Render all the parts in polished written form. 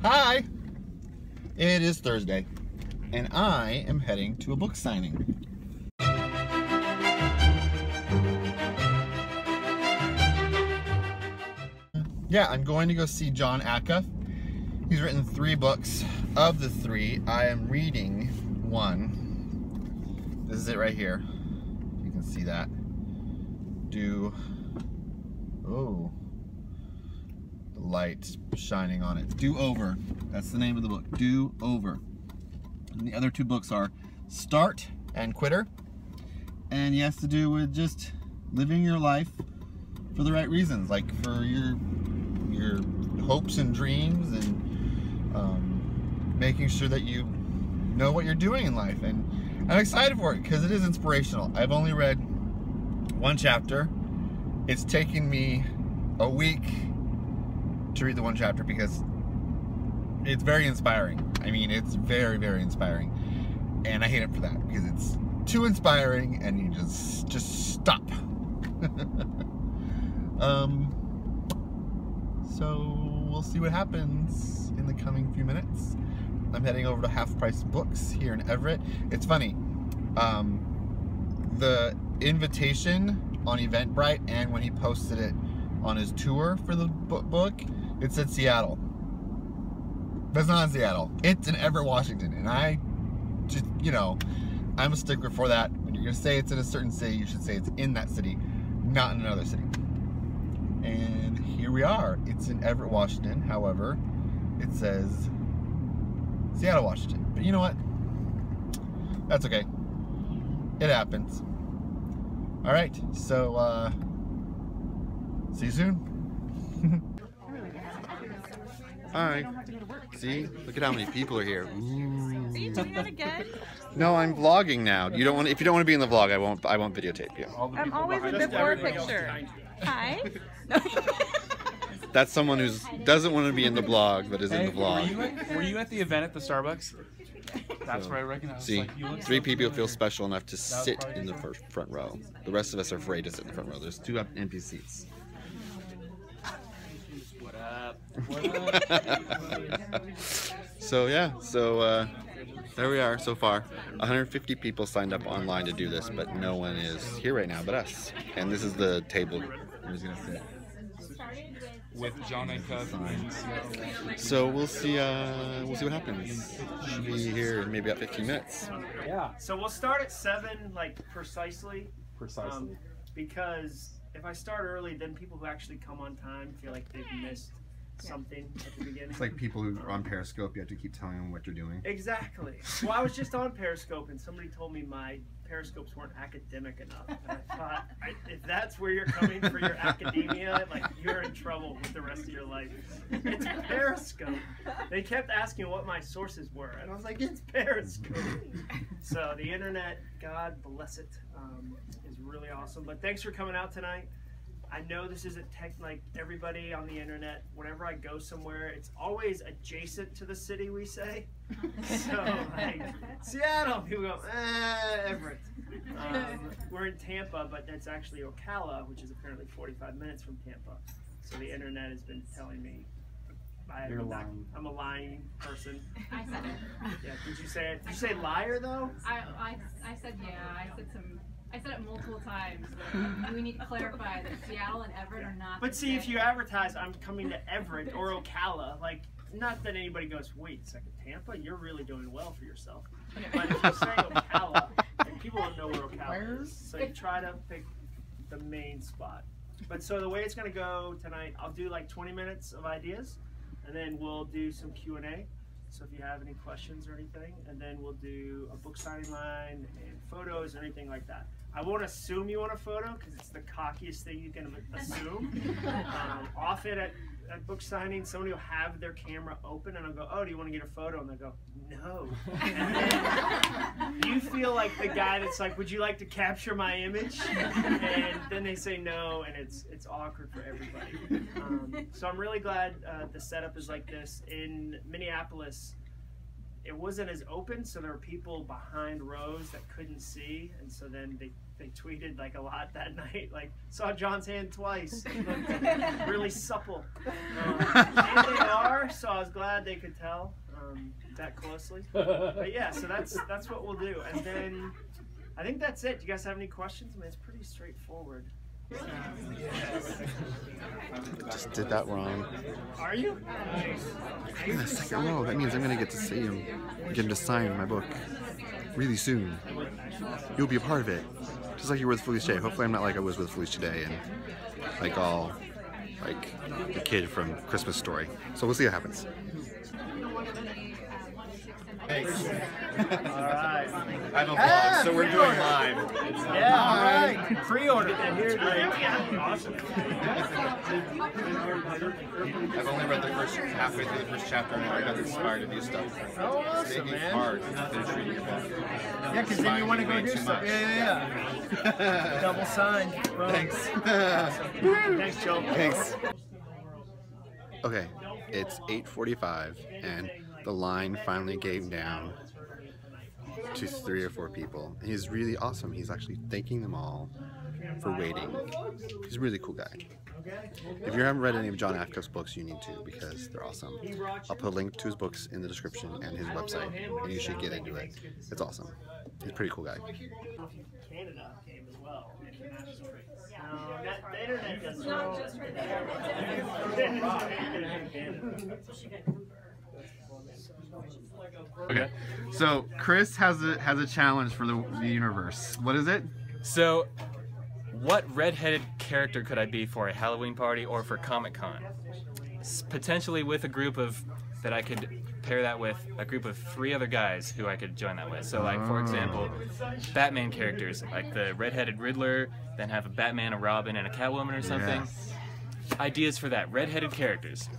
Hi! It is Thursday, and I am heading to a book signing. Yeah, I'm going to go see Jon Acuff. He's written 3 books. Of the 3, I am reading one. This is it right here. You can see that. Oh, the light shining on it. Do Over. That's the name of the book. Do Over. And the other 2 books are Start and Quitter. And he has to do with just living your life for the right reasons, like for your hopes and dreams, and making sure that you know what you're doing in life. And I'm excited for it because it is inspirational. I've only read 1 chapter. It's taken me a week to read the 1 chapter because it's very inspiring. I mean, it's very, very inspiring. And I hate it for that because it's too inspiring and you just stop. So we'll see what happens in the coming few minutes. I'm heading over to Half Price Books here in Everett. It's funny, the invitation on Eventbrite and when he posted it on his tour for the book, it said Seattle. But it's not in Seattle. It's in Everett, Washington. And I just, I'm a stickler for that. When you're gonna say it's in a certain city, you should say it's in that city, not in another city. And here we are. It's in Everett, Washington. However, it says Seattle, Washington. But you know what? That's okay. It happens. All right. So, see you soon. Hi. See? Look at how many people are here. Ooh. Are you doing that again? No, I'm vlogging now. If you don't want to be in the vlog, I won't videotape you. I'm always in before picture. Hi. That's someone who doesn't want to be in the vlog but is in the vlog. Were you at the event at the Starbucks? That's where I recognized. See, like, 3 people feel special enough to sit in the front row. The rest of us are afraid to sit in the front row. There's 2 empty seats. What up? So yeah, there we are so far. 150 people signed up online to do this, but no one is here right now but us. And this is the table we're just gonna sit. With Jon Acuff. So we'll see what happens. Should be here in maybe about 15 minutes. Yeah. So we'll start at 7, like precisely. Because if I start early, then people who actually come on time feel like they've missed something at the beginning. It's like people who are on Periscope, you have to keep telling them what you're doing. Exactly. Well, I was just on Periscope and somebody told me my Periscopes weren't academic enough. And I thought, if that's where you're coming for your academia, like you're in trouble with the rest of your life. It's Periscope. They kept asking what my sources were, and I was like, it's Periscope. So the internet, God bless it, is really awesome. But thanks for coming out tonight. I know this isn't like everybody on the internet. Whenever I go somewhere, it's always adjacent to the city we say. So like Seattle, people go, Everett. We're in Tampa, but that's actually Ocala, which is apparently 45 minutes from Tampa. So the internet has been telling me I'm a lying person. I said it. Yeah. Did you say it? Did you say liar though? I said yeah. I said it multiple times. We need to clarify that Seattle and Everett are not. But see, if you advertise, I'm coming to Everett or Ocala, like, not that anybody goes, wait a second, Tampa, you're really doing well for yourself. But if you say Ocala, then people don't know where Ocala is. So you try to pick the main spot. But so the way it's going to go tonight, I'll do like 20 minutes of ideas, and then we'll do some Q&A. So if you have any questions or anything, and then we'll do a book signing line and photos or anything like that. I won't assume you want a photo because it's the cockiest thing you can assume. Often at book signing, somebody will have their camera open and I'll go, oh, do you want to get a photo? And they'll go, no. And then you feel like the guy that's like, would you like to capture my image? And then they say no, and it's awkward for everybody. So I'm really glad the setup is like this. In Minneapolis, it wasn't as open, so there were people behind rows that couldn't see, and so then they tweeted like a lot that night, like, saw Jon's hand twice. He looked really supple. And they are. there, so I was glad they could tell that closely. But yeah, so that's what we'll do. And then I think that's it. Do you guys have any questions? I mean, it's pretty straightforward. Just did that wrong. Are you? In the second row. That means I'm gonna get to see him, get him to sign my book really soon. You'll be a part of it, just like you were with Felice today. Hopefully, I'm not like I was with Felice today, and like all like the kid from Christmas Story. So we'll see what happens. Thanks. Alright. I have a vlog, so we're doing live. Yeah, alright. Pre-order that here. Awesome. I've only read the first halfway through the first chapter, and I got inspired to do stuff. Oh, awesome, It's man. hard to finish reading your book. Yeah, because then you want to go do stuff. Yeah. Double signed. Boom. Thanks. Thanks, Joe. Thanks. Okay, it's 8:45, and the line finally gave down to 3 or 4 people. He's really awesome. He's actually thanking them all for waiting. He's a really cool guy. If you haven't read any of Jon Acuff's books, you need to, because they're awesome. I'll put a link to his books in the description and his website, and you should get into it. It's awesome. He's a pretty cool guy. Canada came as well. No, the internet doesn't. Okay, so Chris has a challenge for the universe. What is it? So, what redheaded character could I be for a Halloween party or for Comic-Con? Potentially with a group of, that I could pair that with a group of 3 other guys who I could join that with. So like, for example, Batman characters, like the redheaded Riddler, then have a Batman, a Robin, and a Catwoman or something. Yes. Ideas for that, redheaded characters.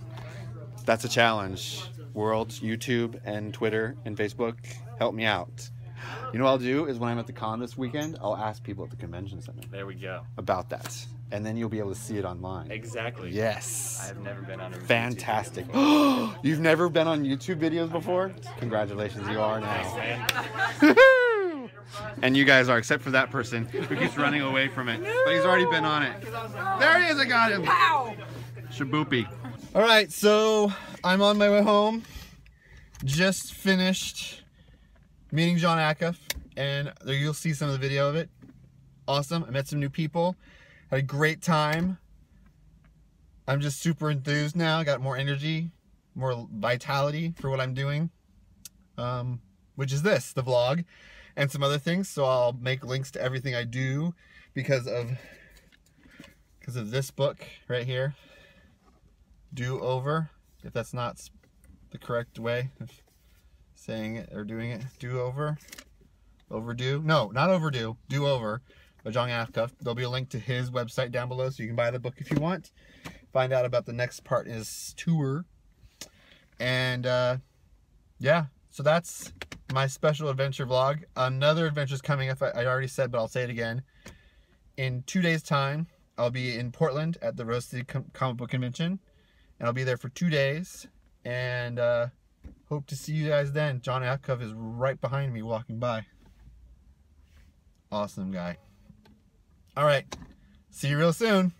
That's a challenge. World, YouTube, and Twitter, and Facebook, help me out. You know what I'll do is when I'm at the con this weekend, I'll ask people at the convention center There we go. about that. And then you'll be able to see it online. Exactly. Yes. I have never been on a Fantastic. You've never been on YouTube videos before? Congratulations, you are now. Man. And you guys are, except for that person who keeps running away from it. But he's already been on it. There he is, I got him. Pow! Shaboopy. All right, so I'm on my way home. Just finished meeting Jon Acuff, and there you'll see some of the video of it. Awesome. I met some new people. Had a great time. I'm just super enthused now. Got more energy, more vitality for what I'm doing, which is this, the vlog, and some other things. So I'll make links to everything I do because of this book right here. Do over, if that's not the correct way of saying it or doing it. Do over, overdue. No, not overdue. Do over. By Jon Acuff. There'll be a link to his website down below, so you can buy the book if you want. Find out about the next part in his tour. And yeah, so that's my special adventure vlog. Another adventure is coming up. I already said, but I'll say it again. In 2 days' time, I'll be in Portland at the Rose City Comic Book Convention, and I'll be there for 2 days. And hope to see you guys then. Jon Acuff is right behind me, walking by. Awesome guy. All right, see you real soon.